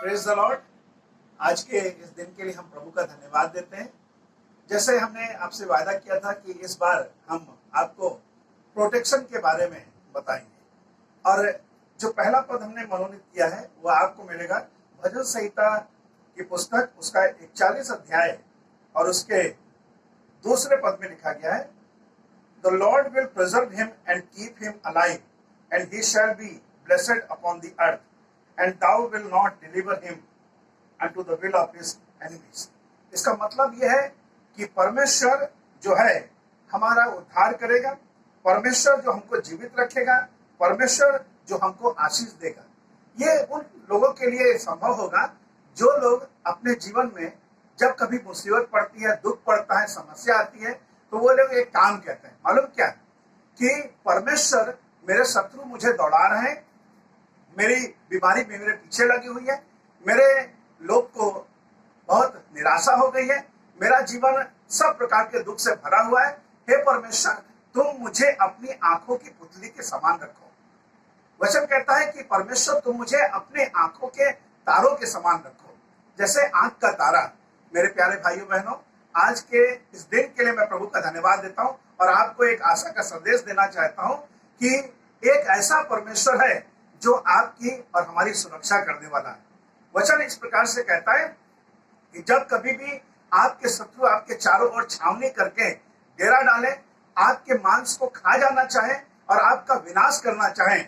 Praise the Lord. आज के इस दिन के लिए हम प्रभु का धन्यवाद देते हैं। जैसे हमने आपसे वादा किया था कि इस बार हम आपको प्रोटेक्शन के बारे में बताएंगे, और जो पहला पद हमने मनोनीत किया है वो आपको मिलेगा भजन संहिता की पुस्तक, उसका 41 अध्याय और उसके दूसरे पद में लिखा गया है, the lord will preserve him and keep him alive and he shall be blessed upon the earth and thou will not deliver him unto the will of his enemies। इसका मतलब यह है कि परमेश्वर जो है हमारा उद्धार करेगा, परमेश्वर जो हमको जीवित रखेगा, परमेश्वर जो हमको आशीष देगा। ये उन लोगों के लिए संभव होगा जो लोग अपने जीवन में जब कभी मुसीबत पड़ती है, दुख पड़ता है, समस्या आती है, तो वो लोग एक काम कहते हैं, मालूम क्या, कि परमेश्वर मेरे शत्रु मुझे दौड़ा रहे हैं, मेरी बीमारी मेरे पीछे लगी हुई है, मेरे लोग को बहुत निराशा हो गई है, मेरा जीवन सब प्रकार के दुख से भरा हुआ है। हे परमेश्वर, तुम मुझे अपनी आंखों की पुतली के समान रखो। वचन कहता है कि परमेश्वर तुम मुझे अपने आंखों के तारों के समान रखो, जैसे आंख का तारा। मेरे प्यारे भाइयों बहनों, आज के इस दिन के लिए मैं प्रभु का धन्यवाद देता हूँ और आपको एक आशा का संदेश देना चाहता हूँ कि एक ऐसा परमेश्वर है जो आपकी और हमारी सुरक्षा करने वाला है। वचन इस प्रकार से कहता है कि जब कभी भी आपके शत्रु आपके चारों ओर छावनी करके डेरा डाले, आपके मांस को खा जाना चाहे और आपका विनाश करना चाहे,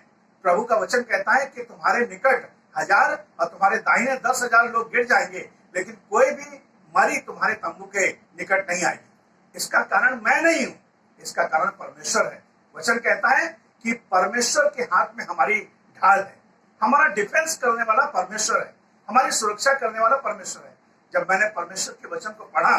प्रभु का वचन कहता है कि तुम्हारे निकट 1000 और तुम्हारे दाहिने 10,000 लोग गिर जाएंगे, लेकिन कोई भी मरी तुम्हारे तंबू के निकट नहीं आएगी। इसका कारण मैं नहीं हूं, इसका कारण परमेश्वर है। वचन कहता है कि परमेश्वर के हाथ में हमारी ढाल है, हमारा डिफेंस करने वाला परमेश्वर है, हमारी सुरक्षा करने वाला परमेश्वर है। जब मैंने परमेश्वर के वचन को पढ़ा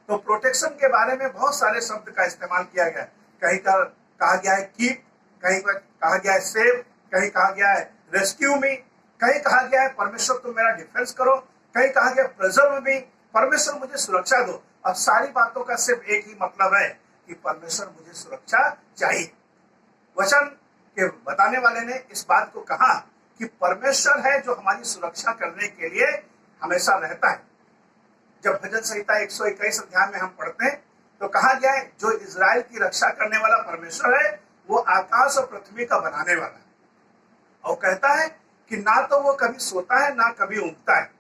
तो प्रोटेक्शन के बारे में बहुत सारे शब्द का इस्तेमाल किया गया। कहीं कहा गया है कीप, कहीं कहा गया है सेव, कहीं कहा गया है रेस्क्यू मी, कहीं कहा गया है परमेश्वर तुम मेरा डिफेंस करो, कहीं कहा गया प्रिजर्व मी, परमेश्वर मुझे सुरक्षा दो। अब सारी बातों का सिर्फ एक ही मतलब है कि परमेश्वर मुझे सुरक्षा चाहिए। वचन के बताने वाले ने इस बात को कहा कि परमेश्वर है जो हमारी सुरक्षा करने के लिए हमेशा रहता है। जब भजन संहिता 121 अध्याय में हम पढ़ते हैं तो कहा गया है जो इजराइल की रक्षा करने वाला परमेश्वर है वो आकाश और पृथ्वी का बनाने वाला है, और कहता है कि ना तो वो कभी सोता है ना कभी ऊँघता है,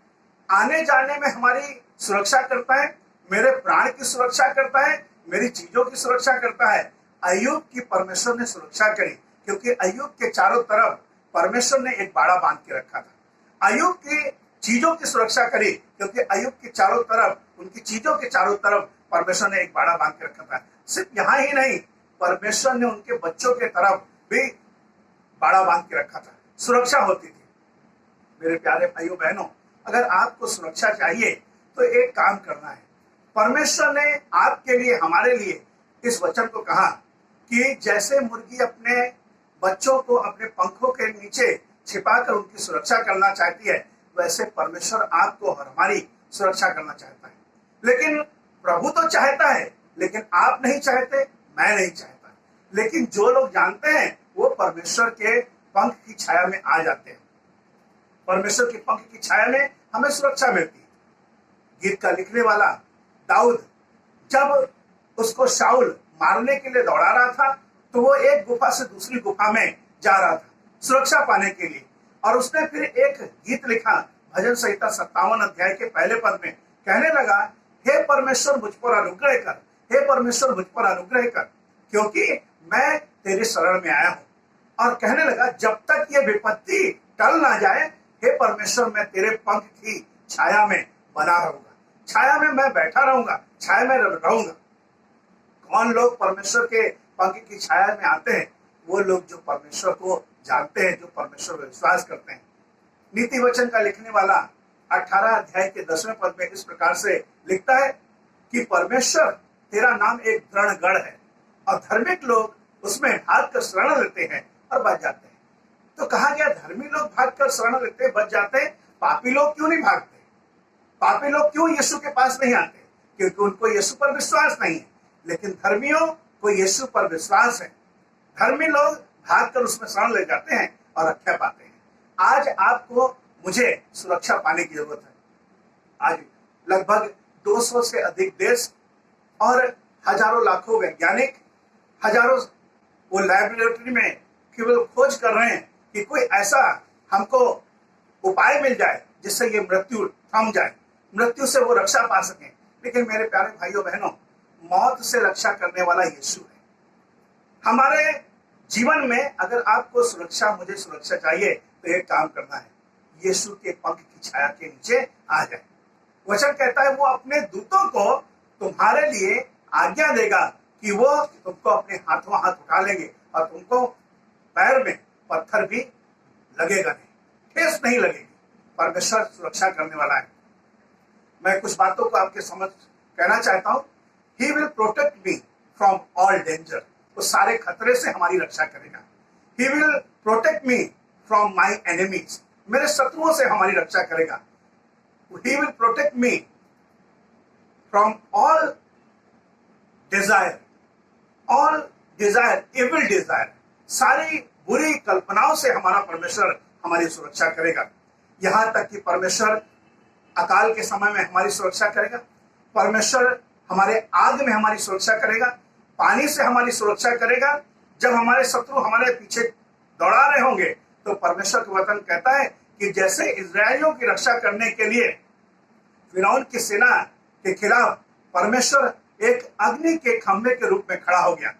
आने जाने में हमारी सुरक्षा करता है, मेरे प्राण की सुरक्षा करता है, मेरी चीजों की सुरक्षा करता है। अय्यूब की परमेश्वर ने सुरक्षा करी क्योंकि अय्यूब के चारों तरफ परमेश्वर ने एक बाड़ा बांध के रखा था। अय्यूब की चीजों की सुरक्षा करी क्योंकि अय्यूब के चारों तरफ, उनकी चीजों के चारों तरफ परमेश्वर ने एक बाड़ा बांध के रखा था। सिर्फ यहाँ ही नहीं, परमेश्वर ने उनके बच्चों के तरफ भी बाड़ा बांध के रखा था, सुरक्षा होती थी। मेरे प्यारे भाइयों बहनों, अगर आपको सुरक्षा चाहिए तो एक काम करना है। परमेश्वर ने आपके लिए, हमारे लिए इस वचन को कहा कि जैसे मुर्गी अपने बच्चों को अपने पंखों के नीचे छिपाकर उनकी सुरक्षा करना चाहती है, वैसे परमेश्वर आपको और हमारी सुरक्षा करना चाहता है। लेकिन प्रभु तो चाहता है, लेकिन आप नहीं चाहते, मैं नहीं चाहता। लेकिन जो लोग जानते हैं वो परमेश्वर के पंख की छाया में आ जाते हैं। परमेश्वर के पंख की छाया में हमें सुरक्षा मिलती है। गीत का लिखने वाला दाऊद जब उसको शाऊल मारने के लिए दौड़ा रहा था तो वो एक गुफा से दूसरी गुफा में जा रहा था सुरक्षा पाने के लिए, और उसने फिर एक गीत लिखा भजन संहिता 57 अध्याय के पहले पद में, कहने लगा हे परमेश्वर मुझ पर अनुग्रह कर, हे परमेश्वर मुझ पर अनुग्रह कर, क्योंकि मैं तेरे शरण में आया हूँ। और कहने लगा जब तक ये विपत्ति टल ना जाए, हे परमेश्वर मैं तेरे पंख की छाया में बना रहूंगा, छाया में मैं बैठा रहूंगा, छाया में रहूंगा। कौन लोग परमेश्वर के पंख की छाया में आते हैं? वो लोग जो परमेश्वर को जानते हैं, जो परमेश्वर पर विश्वास करते हैं। नीति वचन का लिखने वाला 18 अध्याय के 10वें पद में इस प्रकार से लिखता है कि परमेश्वर तेरा नाम एक दृढ़ गढ़ है और धार्मिक लोग उसमें भाग कर शरण लेते हैं और बच जाते हैं। तो कहा गया धर्मी लोग भाग कर शरण लेते हैं, बच जाते हैं, पापी लोग क्यों नहीं भागते? पापी लोग क्यों यीशु के पास नहीं आते? क्योंकि उनको यीशु पर विश्वास नहीं है। लेकिन धर्मियों को यीशु पर विश्वास है। धर्मी लोग भागकर उसमें शरण ले जाते हैं और रक्षा पाते हैं। आज आपको मुझे सुरक्षा पाने की जरूरत है। आज लगभग 200 से अधिक देश और हजारों लाखों वैज्ञानिक, हजारों वो लैबोरेटरी में केवल खोज कर रहे हैं कि कोई ऐसा हमको उपाय मिल जाए जिससे ये मृत्यु थम जाए, मृत्यु से वो रक्षा पा सकें। लेकिन मेरे प्यारे भाइयों बहनों, मौत से रक्षा करने वाला यीशु है। हमारे जीवन में अगर आपको सुरक्षा, मुझे सुरक्षा चाहिए, तो एक काम करना है, यीशु के पंख की छाया के नीचे आ जाए। वचन कहता है वो अपने दूतों को तुम्हारे लिए आज्ञा देगा कि वो तुमको अपने हाथों हाथ उठा लेंगे और तुमको पैर में पत्थर भी लगेगा नहीं, ठेस नहीं लगेगी। परमेश्वर सुरक्षा करने वाला है। मैं कुछ बातों को आपके समझ कहना चाहता हूं। He will protect me from all danger. वो सारे खतरे से हमारी रक्षा करेगा। He will protect me from my enemies. मेरे शत्रुओं से हमारी रक्षा करेगा। He will protect me from all desire, evil desire. सारी बुरी कल्पनाओं से हमारा परमेश्वर हमारी सुरक्षा करेगा। यहां तक कि परमेश्वर अकाल के समय में हमारी सुरक्षा करेगा। परमेश्वर हमारे आग में हमारी सुरक्षा करेगा, पानी से हमारी सुरक्षा करेगा। जब हमारे शत्रु हमारे पीछे दौड़ा रहे होंगे तो परमेश्वर का वचन कहता है कि जैसे इजरायलियों की रक्षा करने के लिए फिरौन की सेना के खिलाफ परमेश्वर एक अग्नि के खंभे के रूप में खड़ा हो गया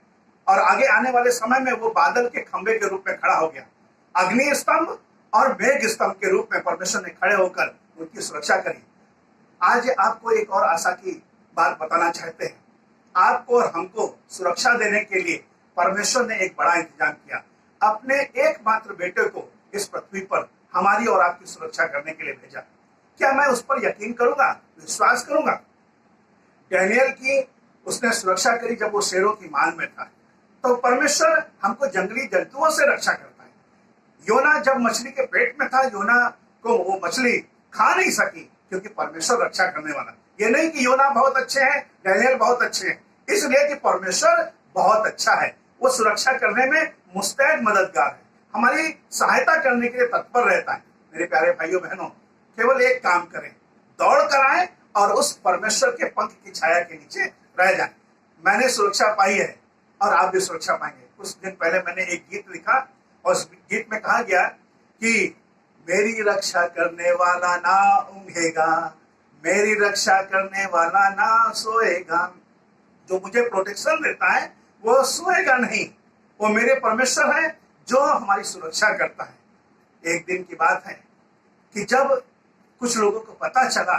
और आगे आने वाले समय में वो बादल के खंभे के रूप में खड़ा हो गया। अग्नि स्तंभ और मेघ स्तंभ के रूप में परमेश्वर ने खड़े होकर उनकी सुरक्षा करी। आज आपको एक और आशा की बात बताना चाहते हैं। आपको और हमको सुरक्षा देने के लिए परमेश्वर ने एक बड़ा इंतजाम किया। अपने एकमात्र बेटे को इस पृथ्वी पर हमारी और आपकी सुरक्षा करने के लिए भेजा। क्या मैं उस पर यकीन करूंगा, विश्वास करूंगा? डैनियल की उसने सुरक्षा करी जब वो शेरों की मान में था। तो परमेश्वर हमको जंगली जंतुओं से रक्षा करता है। योना जब मछली के पेट में था, योना को वो मछली खा नहीं सकी क्योंकि परमेश्वर रक्षा करने वाला। ये नहीं कि योना बहुत अच्छे हैं, डैनियल बहुत अच्छे हैं, इसलिए कि परमेश्वर बहुत अच्छा है। वो सुरक्षा करने में मुस्तैद मददगार है, हमारी सहायता करने के लिए तत्पर रहता है। मेरे प्यारे भाइयों बहनों, केवल एक काम करें, दौड़ कर आए और उस परमेश्वर के पंख की छाया के नीचे रह जाए। मैंने सुरक्षा पाई है और आप भी सुरक्षा पाएंगे। कुछ दिन पहले मैंने एक गीत लिखा और उस गीत में कहा गया कि मेरी रक्षा करने वाला ना ऊँघेगा, मेरी रक्षा करने वाला ना सोएगा। जो मुझे प्रोटेक्शन देता है वो सोएगा नहीं, वो मेरे परमेश्वर है जो हमारी सुरक्षा करता है। एक दिन की बात है कि जब कुछ लोगों को पता चला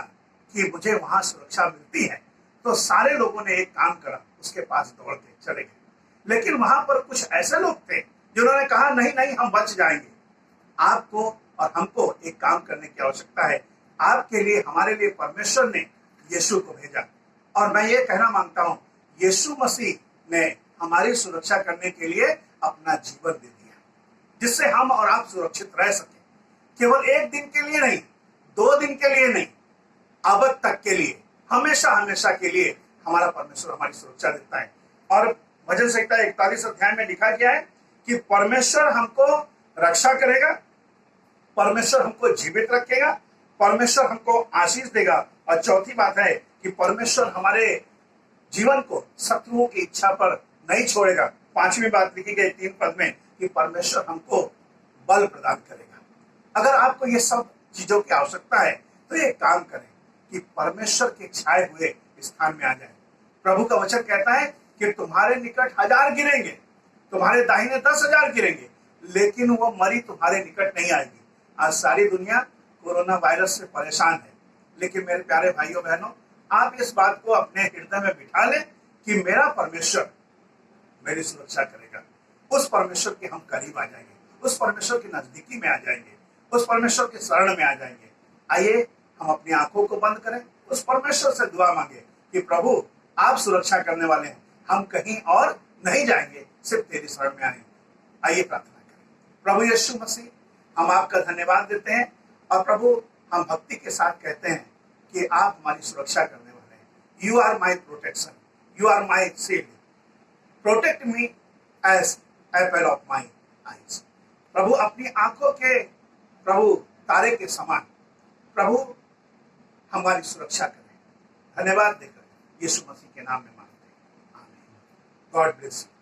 कि मुझे वहां सुरक्षा मिलती है तो सारे लोगों ने एक काम करा, उसके पास दौड़ के चले गए। लेकिन वहां पर कुछ ऐसे लोग थे जिन्होंने कहा नहीं नहीं, हम बच जाएंगे। आपको और हमको एक काम करने की आवश्यकता है। आपके लिए, हमारे लिए परमेश्वर ने यीशु को भेजा और मैं ये कहना मांगता हूँ, यीशु मसीह ने हमारी सुरक्षा करने के लिए अपना जीवन दे दिया जिससे हम और आप सुरक्षित रह सके। केवल एक दिन के लिए नहीं, 2 दिन के लिए नहीं, अब तक के लिए, हमेशा हमेशा के लिए हमारा परमेश्वर हमारी सुरक्षा देता है। और भजन संहिता 41 अध्याय में लिखा गया है कि परमेश्वर हमको रक्षा करेगा, परमेश्वर हमको जीवित रखेगा, परमेश्वर हमको आशीष देगा। और चौथी बात है कि परमेश्वर हमारे जीवन को शत्रुओं की इच्छा पर नहीं छोड़ेगा। 5वीं बात लिखी गई 3 पद में कि परमेश्वर हमको बल प्रदान करेगा। अगर आपको ये सब चीजों की आवश्यकता है तो ये काम करें कि परमेश्वर के छाए हुए स्थान में आ जाए। प्रभु का वचन कहता है कि तुम्हारे निकट 1000 गिरेंगे, तुम्हारे दाहिने 10,000 गिरेंगे, लेकिन वो मरी तुम्हारे निकट नहीं आएगी। आज सारी दुनिया कोरोना वायरस से परेशान है, लेकिन मेरे प्यारे भाइयों बहनों, आप इस बात को अपने हृदय में बिठा लें कि मेरा परमेश्वर मेरी सुरक्षा करेगा। उस परमेश्वर के हम करीब आ जाएंगे, उस परमेश्वर की नजदीकी में आ जाएंगे, उस परमेश्वर के शरण में आ जाएंगे। आइए हम अपनी आंखों को बंद करें, उस परमेश्वर से दुआ मांगे कि प्रभु आप सुरक्षा करने वाले हैं, हम कहीं और नहीं जाएंगे, सिर्फ तेरी शरण में आएंगे। आइए प्रार्थना करें। प्रभु यीशु मसीह, हम आपका धन्यवाद देते हैं और प्रभु हम भक्ति के साथ कहते हैं कि आप हमारी सुरक्षा करने वाले हैं। You are my protection, you are my shield, protect me as apple of my eyes. प्रभु अपनी आंखों के प्रभु तारे के समान प्रभु हमारी सुरक्षा करें। धन्यवाद देकर यीशु मसीह के नाम में मांगते हैं, आमीन। God bless you.